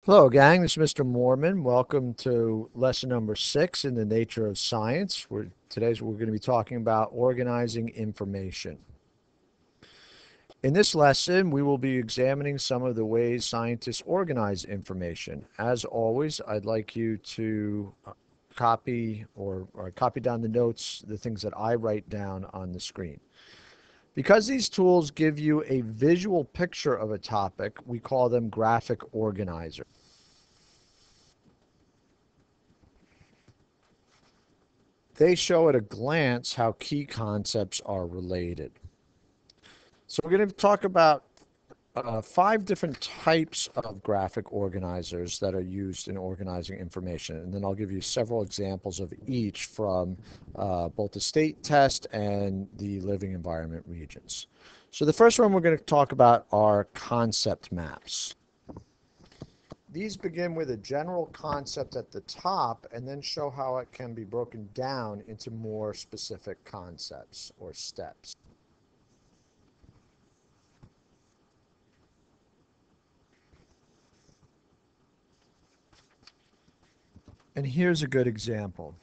Hello, gang. This is Mr. Mormon. Welcome to lesson number 6 in the nature of science. We're going to be talking about organizing information. In this lesson, we will be examining some of the ways scientists organize information. As always, I'd like you to copy down the notes, the things that I write down on the screen. Because these tools give you a visual picture of a topic, we call them graphic organizers. They show at a glance how key concepts are related. So we're going to talk about 5 different types of graphic organizers that are used in organizing information. And then I'll give you several examples of each from both the state test and the living environment regions. So the first one we're going to talk about are concept maps. These begin with a general concept at the top and then show how it can be broken down into more specific concepts or steps. And here's a good example.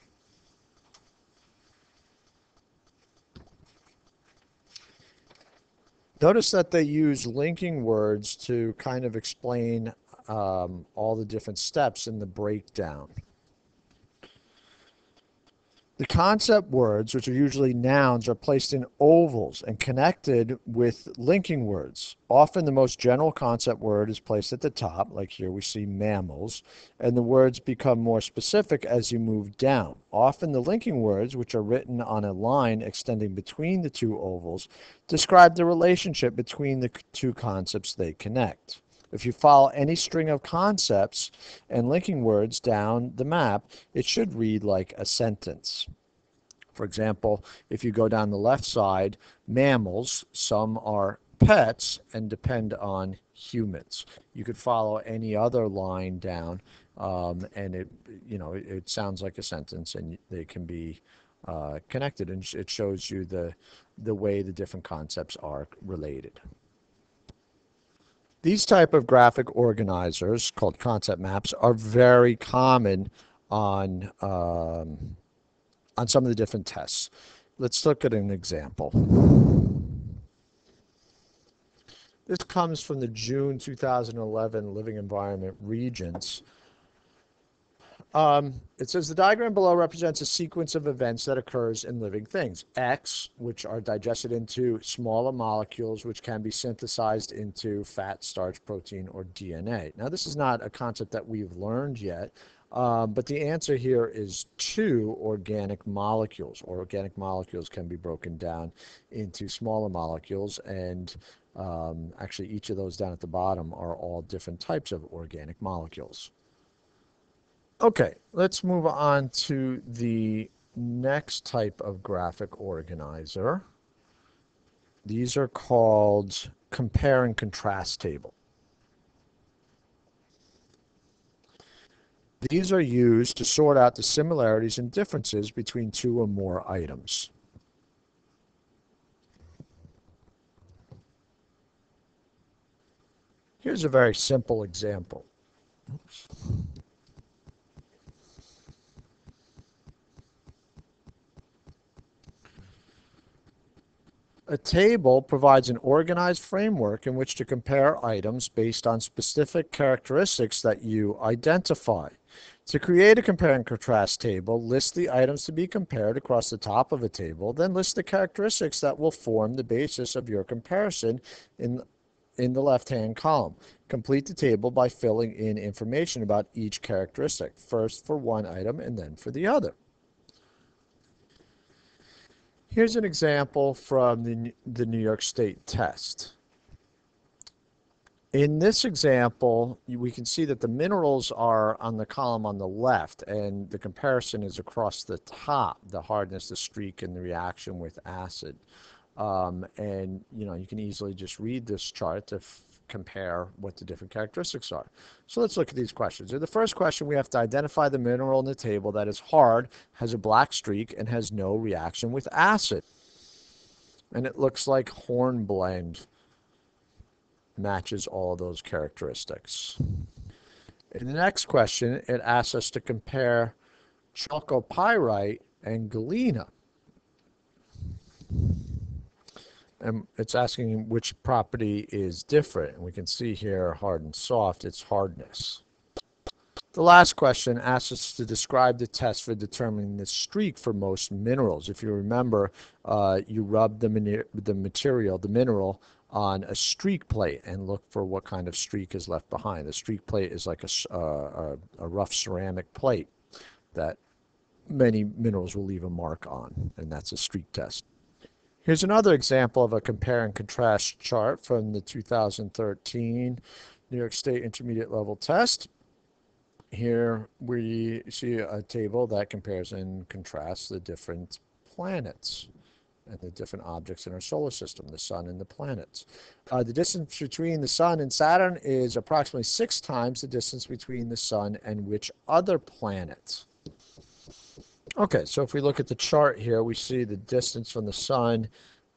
Notice that they use linking words to kind of explain all the different steps in the breakdown. The concept words, which are usually nouns, are placed in ovals and connected with linking words. Often the most general concept word is placed at the top, like here we see mammals, and the words become more specific as you move down. Often the linking words, which are written on a line extending between the two ovals, describe the relationship between the two concepts they connect. If you follow any string of concepts and linking words down the map, it should read like a sentence. For example, if you go down the left side, mammals, some are pets and depend on humans. You could follow any other line down, and it sounds like a sentence, and they can be connected, and it shows you the way the different concepts are related. These type of graphic organizers called concept maps are very common on some of the different tests. Let's look at an example. This comes from the June 2011 Living Environment Regents. It says the diagram below represents a sequence of events that occurs in living things. X, which are digested into smaller molecules, which can be synthesized into fat, starch, protein, or DNA. Now, this is not a concept that we've learned yet, but the answer here is 2 organic molecules. Organic molecules can be broken down into smaller molecules, and actually each of those down at the bottom are all different types of organic molecules. Okay, let's move on to the next type of graphic organizer. These are called compare and contrast table. These are used to sort out the similarities and differences between 2 or more items. Here's a very simple example. Oops. A table provides an organized framework in which to compare items based on specific characteristics that you identify. To create a compare and contrast table, list the items to be compared across the top of a table, then list the characteristics that will form the basis of your comparison in the left-hand column. Complete the table by filling in information about each characteristic, first for one item and then for the other. Here's an example from the New York State test. In this example, we can see that the minerals are on the column on the left, and the comparison is across the top, the hardness, the streak, and the reaction with acid. And you can easily just read this chart to compare what the different characteristics are. So let's look at these questions. In the first question, we have to identify the mineral in the table that is hard, has a black streak, and has no reaction with acid. And it looks like hornblende matches all of those characteristics. In the next question, it asks us to compare chalcopyrite and galena. And it's asking which property is different. And we can see here, hard and soft, its hardness. The last question asks us to describe the test for determining the streak for most minerals. If you remember, you rub the mineral, on a streak plate and look for what kind of streak is left behind. A streak plate is like a rough ceramic plate that many minerals will leave a mark on, and that's a streak test. Here's another example of a compare and contrast chart from the 2013 New York State Intermediate Level Test. Here we see a table that compares and contrasts the different planets and the different objects in our solar system, the sun and the planets. The distance between the sun and Saturn is approximately 6 times the distance between the sun and which other planet? Okay, so if we look at the chart here, we see the distance from the sun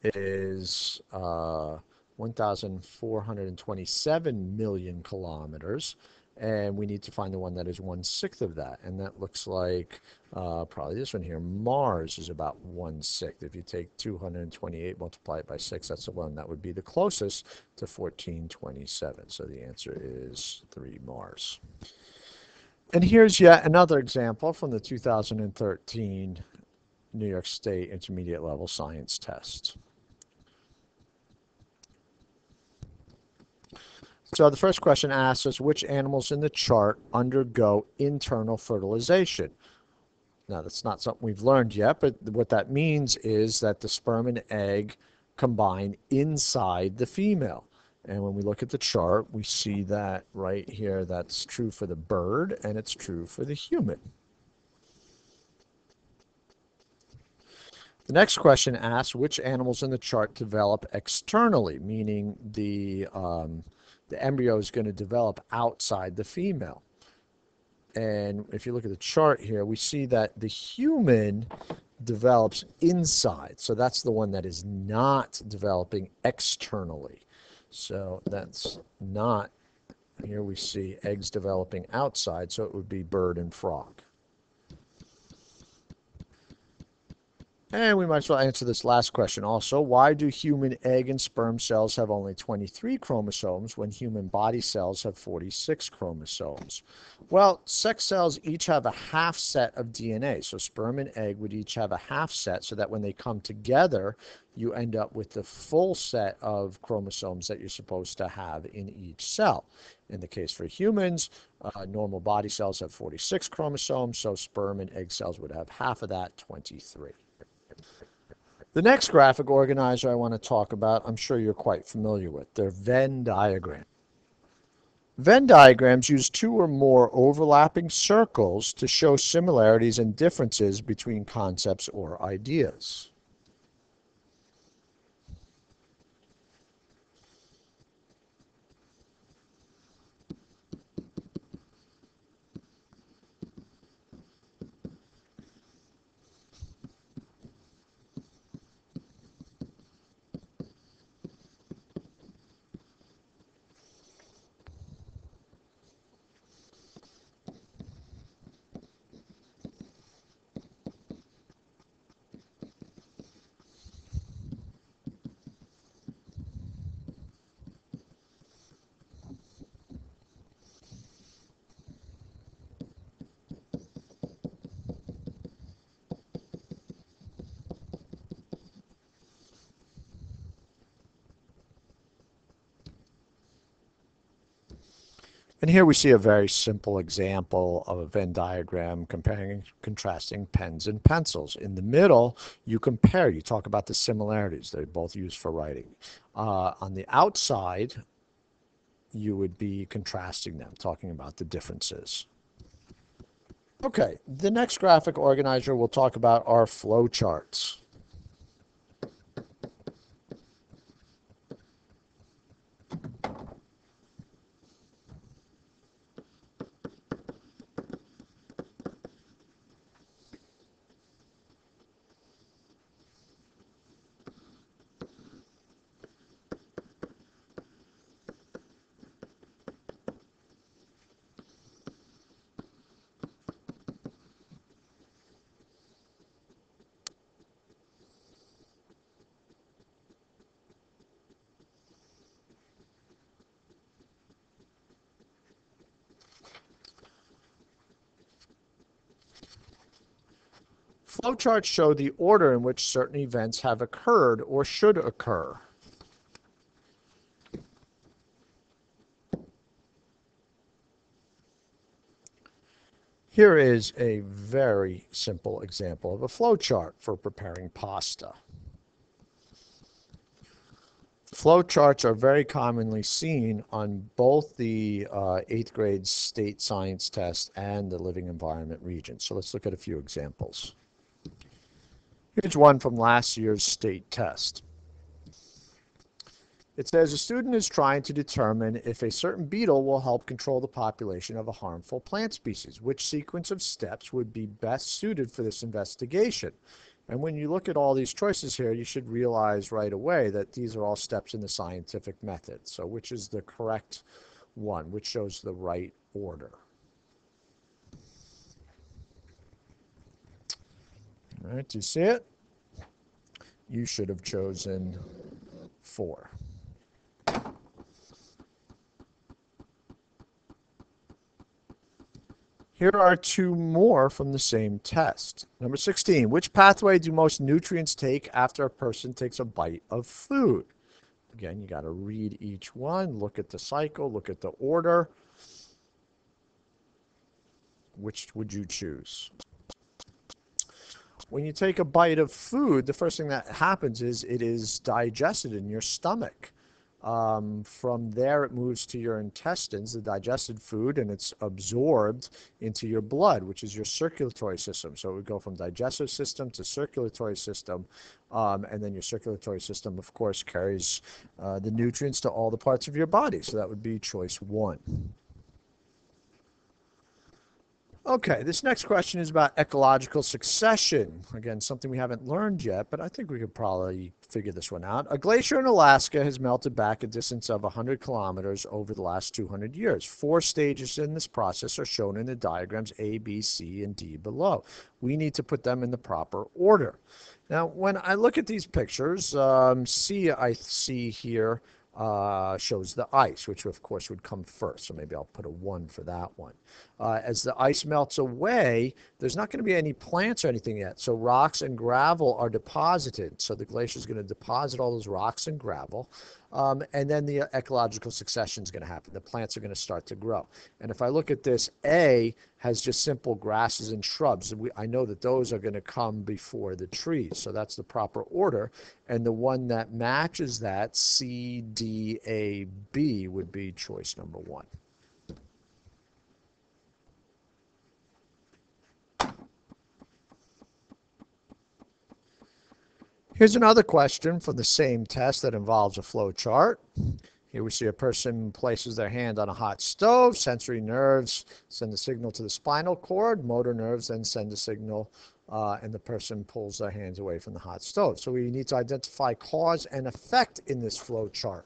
is 1,427 million kilometers. And we need to find the one that is 1/6 of that. And that looks like probably this one here. Mars is about 1/6. If you take 228, multiply it by 6, that's the one that would be the closest to 1427. So the answer is 3 Mars. And here's yet another example from the 2013 New York State Intermediate Level Science Test. So the first question asks us which animals in the chart undergo internal fertilization. Now that's not something we've learned yet, but what that means is that the sperm and egg combine inside the female. And when we look at the chart, we see that right here, that's true for the bird and it's true for the human. The next question asks which animals in the chart develop externally, meaning the embryo is going to develop outside the female. And if you look at the chart here, we see that the human develops inside. So that's the one that is not developing externally. So that's not, here we see eggs developing outside, so it would be bird and frog. And we might as well answer this last question also. Why do human egg and sperm cells have only 23 chromosomes when human body cells have 46 chromosomes? Well, sex cells each have a half set of DNA. So sperm and egg would each have a half set so that when they come together, you end up with the full set of chromosomes that you're supposed to have in each cell. In the case for humans, normal body cells have 46 chromosomes, so sperm and egg cells would have half of that, 23. The next graphic organizer I want to talk about, I'm sure you're quite familiar with. They're Venn diagrams. Venn diagrams use 2 or more overlapping circles to show similarities and differences between concepts or ideas. And here we see a very simple example of a Venn diagram comparing and contrasting pens and pencils. In the middle, you compare, you talk about the similarities. They're both used for writing. On the outside, you would be contrasting them, talking about the differences. Okay, the next graphic organizer we'll talk about are flowcharts. Flowcharts show the order in which certain events have occurred or should occur. Here is a very simple example of a flowchart for preparing pasta. Flowcharts are very commonly seen on both the 8th grade state science test and the living environment region. So let's look at a few examples. Here's one from last year's state test. It says a student is trying to determine if a certain beetle will help control the population of a harmful plant species. Which sequence of steps would be best suited for this investigation? And when you look at all these choices here, you should realize right away that these are all steps in the scientific method. So which is the correct one? Which shows the right order? All right, do you see it? You should have chosen 4. Here are 2 more from the same test. Number 16, which pathway do most nutrients take after a person takes a bite of food? Again, you got to read each one, look at the cycle, look at the order. Which would you choose? When you take a bite of food, the first thing that happens is it is digested in your stomach. From there, it moves to your intestines, the digested food, and it's absorbed into your blood, which is your circulatory system. So it would go from digestive system to circulatory system, and then your circulatory system, of course, carries the nutrients to all the parts of your body. So that would be choice 1. Okay, this next question is about ecological succession. Again, something we haven't learned yet, but I think we could probably figure this one out. A glacier in Alaska has melted back a distance of 100 kilometers over the last 200 years. 4 stages in this process are shown in the diagrams A, B, C, and D below. We need to put them in the proper order. Now, when I look at these pictures, C I see here shows the ice, which of course would come first. So maybe I'll put a 1 for that one. As the ice melts away, there's not going to be any plants or anything yet. So rocks and gravel are deposited. So the glacier is going to deposit all those rocks and gravel. And then the ecological succession is going to happen. The plants are going to start to grow. And if I look at this, A has just simple grasses and shrubs. I know that those are going to come before the trees. So that's the proper order. And the one that matches that, C, D, A, B, would be choice number 1. Here's another question from the same test that involves a flow chart. Here we see a person places their hand on a hot stove. Sensory nerves send a signal to the spinal cord. Motor nerves then send a signal, and the person pulls their hands away from the hot stove. So we need to identify cause and effect in this flow chart.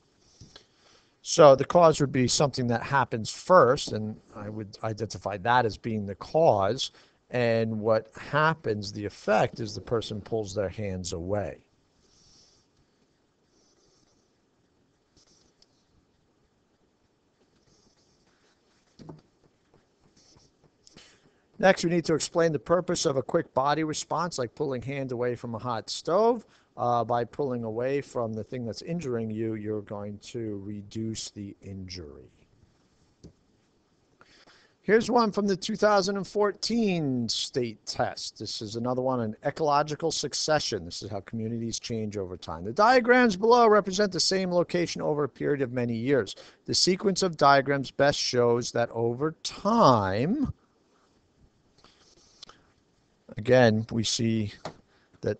So the cause would be something that happens first, and I would identify that as being the cause. And what happens, the effect, is the person pulls their hands away. Next, we need to explain the purpose of a quick body response, like pulling hand away from a hot stove. By pulling away from the thing that's injuring you, you're going to reduce the injury. Here's one from the 2014 state test. This is another one on ecological succession. This is how communities change over time. The diagrams below represent the same location over a period of many years. The sequence of diagrams best shows that over time, again, we see that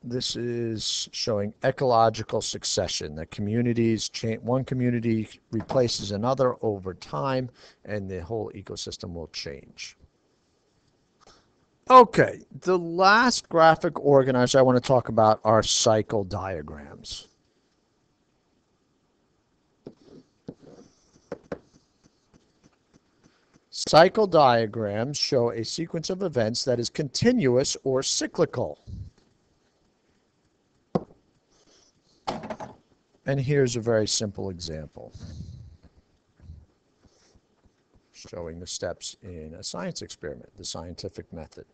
this is showing ecological succession, that communities change, one community replaces another over time, and the whole ecosystem will change. Okay, the last graphic organizer I want to talk about are cycle diagrams. Cycle diagrams show a sequence of events that is continuous or cyclical. And here's a very simple example showing the steps in a science experiment, the scientific method.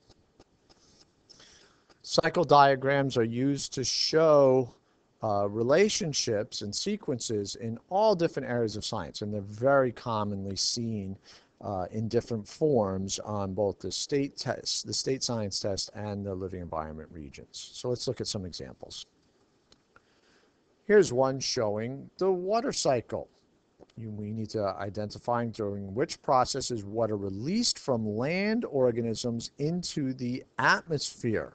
Cycle diagrams are used to show relationships and sequences in all different areas of science, and they're very commonly seen in different forms on both the state test, the state science test, and the living environment regions. So let's look at some examples. Here's one showing the water cycle. We need to identify during which process is water released from land organisms into the atmosphere.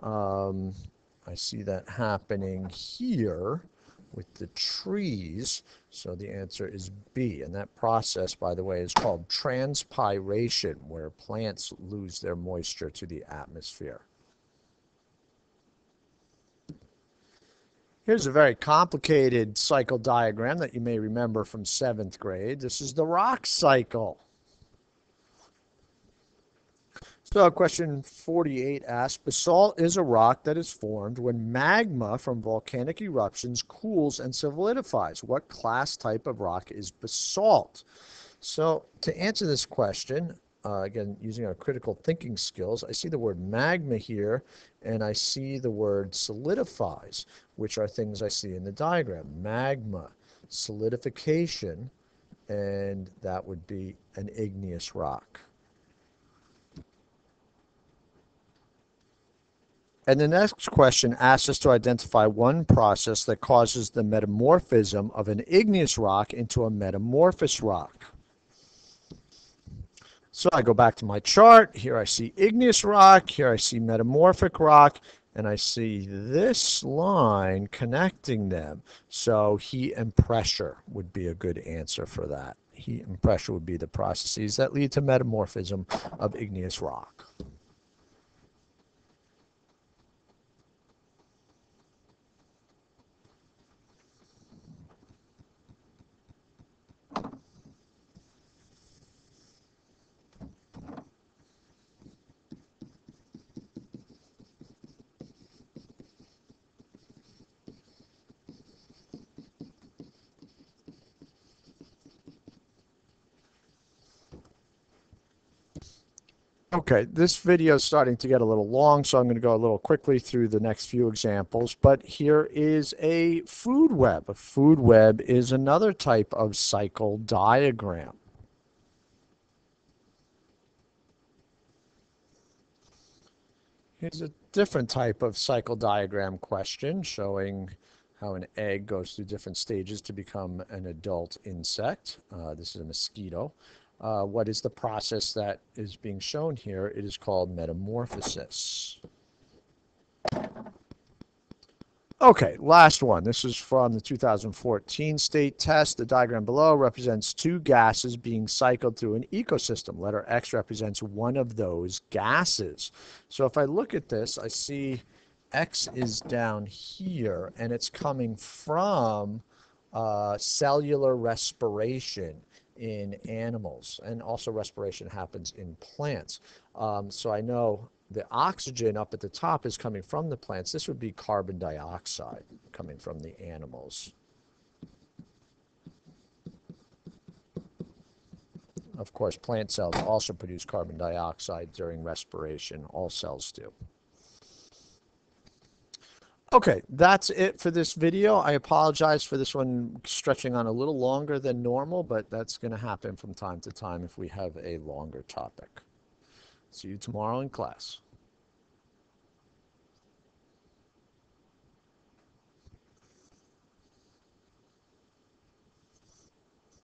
I see that happening here with the trees, so the answer is B. And that process, by the way, is called transpiration, where plants lose their moisture to the atmosphere. Here's a very complicated cycle diagram that you may remember from 7th grade. This is the rock cycle. So question 48 asks, basalt is a rock that is formed when magma from volcanic eruptions cools and solidifies. What class type of rock is basalt? So to answer this question, again, using our critical thinking skills, I see the word magma here, and I see the word solidifies, which are things I see in the diagram. Magma, solidification, and that would be an igneous rock. And the next question asks us to identify one process that causes the metamorphism of an igneous rock into a metamorphous rock. So I go back to my chart. Here I see igneous rock. Here I see metamorphic rock. And I see this line connecting them. So heat and pressure would be a good answer for that. Heat and pressure would be the processes that lead to metamorphism of igneous rock. Okay, this video is starting to get a little long, so I'm going to go a little quickly through the next few examples. But here is a food web. A food web is another type of cycle diagram. Here's a different type of cycle diagram question showing how an egg goes through different stages to become an adult insect. This is a mosquito. What is the process that is being shown here? It is called metamorphosis. Okay, last one. This is from the 2014 state test. The diagram below represents two gases being cycled through an ecosystem. Letter X represents one of those gases. So if I look at this, I see X is down here, and it's coming from cellular respiration in animals, and also respiration happens in plants. So I know the oxygen up at the top is coming from the plants. This would be carbon dioxide coming from the animals. Of course, plant cells also produce carbon dioxide during respiration. All cells do. Okay, that's it for this video. I apologize for this one stretching on a little longer than normal, but that's going to happen from time to time if we have a longer topic. See you tomorrow in class.